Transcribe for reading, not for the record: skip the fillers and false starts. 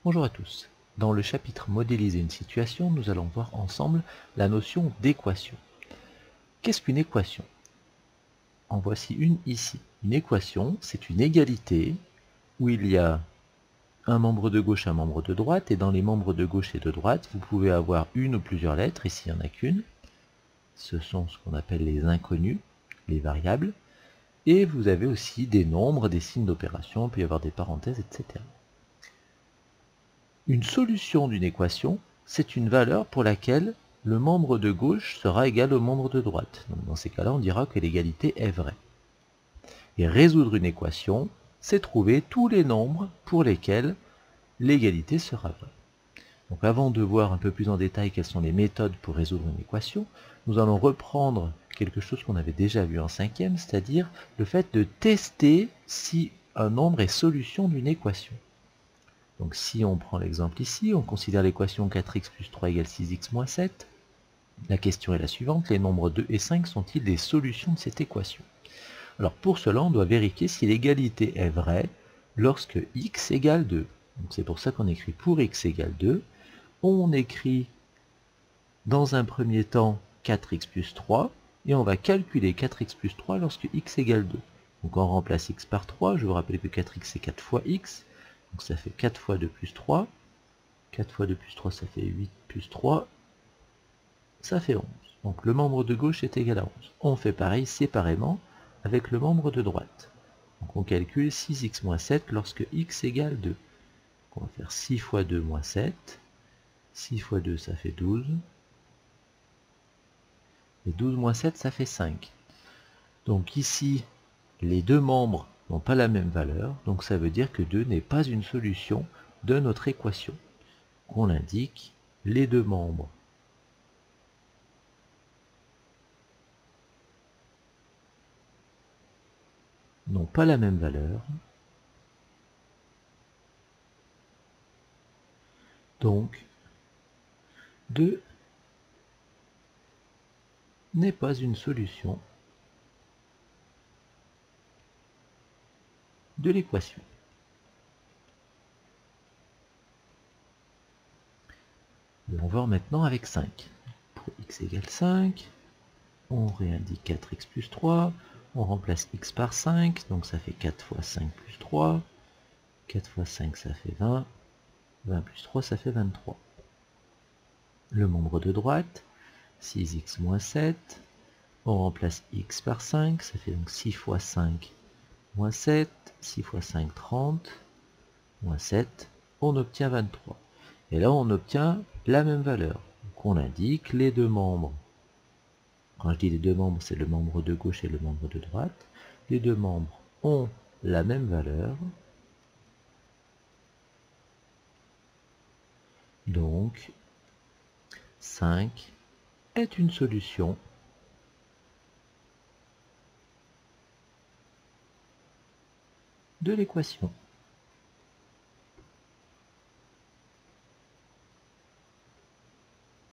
Bonjour à tous. Dans le chapitre Modéliser une situation, nous allons voir ensemble la notion d'équation. Qu'est-ce qu'une équation? En voici une ici. Une équation, c'est une égalité où il y a un membre de gauche, un membre de droite, et dans les membres de gauche et de droite, vous pouvez avoir une ou plusieurs lettres, ici il n'y en a qu'une. Ce sont ce qu'on appelle les inconnus, les variables, et vous avez aussi des nombres, des signes d'opération, il peut y avoir des parenthèses, etc. Une solution d'une équation, c'est une valeur pour laquelle le membre de gauche sera égal au membre de droite. Donc dans ces cas-là, on dira que l'égalité est vraie. Et résoudre une équation, c'est trouver tous les nombres pour lesquels l'égalité sera vraie. Donc avant de voir un peu plus en détail quelles sont les méthodes pour résoudre une équation, nous allons reprendre quelque chose qu'on avait déjà vu en 5e, c'est-à-dire le fait de tester si un nombre est solution d'une équation. Donc si on prend l'exemple ici, on considère l'équation 4x plus 3 égale 6x moins 7. La question est la suivante, les nombres 2 et 5 sont-ils des solutions de cette équation? Alors pour cela, on doit vérifier si l'égalité est vraie lorsque x égale 2. C'est pour ça qu'on écrit pour x égale 2. On écrit dans un premier temps 4x plus 3, et on va calculer 4x plus 3 lorsque x égale 2. Donc on remplace x par 3, je vous rappelle que 4x c'est 4 fois x, donc ça fait 4 fois 2 plus 3, 4 fois 2 plus 3 ça fait 8 plus 3, ça fait 11. Donc le membre de gauche est égal à 11. On fait pareil séparément avec le membre de droite. Donc on calcule 6x moins 7 lorsque x égale 2. Donc on va faire 6 fois 2 moins 7, 6 fois 2 ça fait 12, et 12 moins 7 ça fait 5. Donc ici, les deux membres n'ont pas la même valeur, donc ça veut dire que 2 n'est pas une solution de notre équation. On l'indique, les deux membres n'ont pas la même valeur, donc 2 n'est pas une solution de l'équation. On va voir maintenant avec 5. Pour x égale 5, on réindique 4x plus 3, on remplace x par 5, donc ça fait 4 fois 5 plus 3, 4 fois 5 ça fait 20, 20 plus 3 ça fait 23. Le membre de droite, 6x moins 7, on remplace x par 5, ça fait donc 6 fois 5 moins 7, 6 fois 5, 30, moins 7, on obtient 23. Et là, on obtient la même valeur. Donc on indique les deux membres. Quand je dis les deux membres, c'est le membre de gauche et le membre de droite. Les deux membres ont la même valeur. Donc, 5 est une solution de l'équation.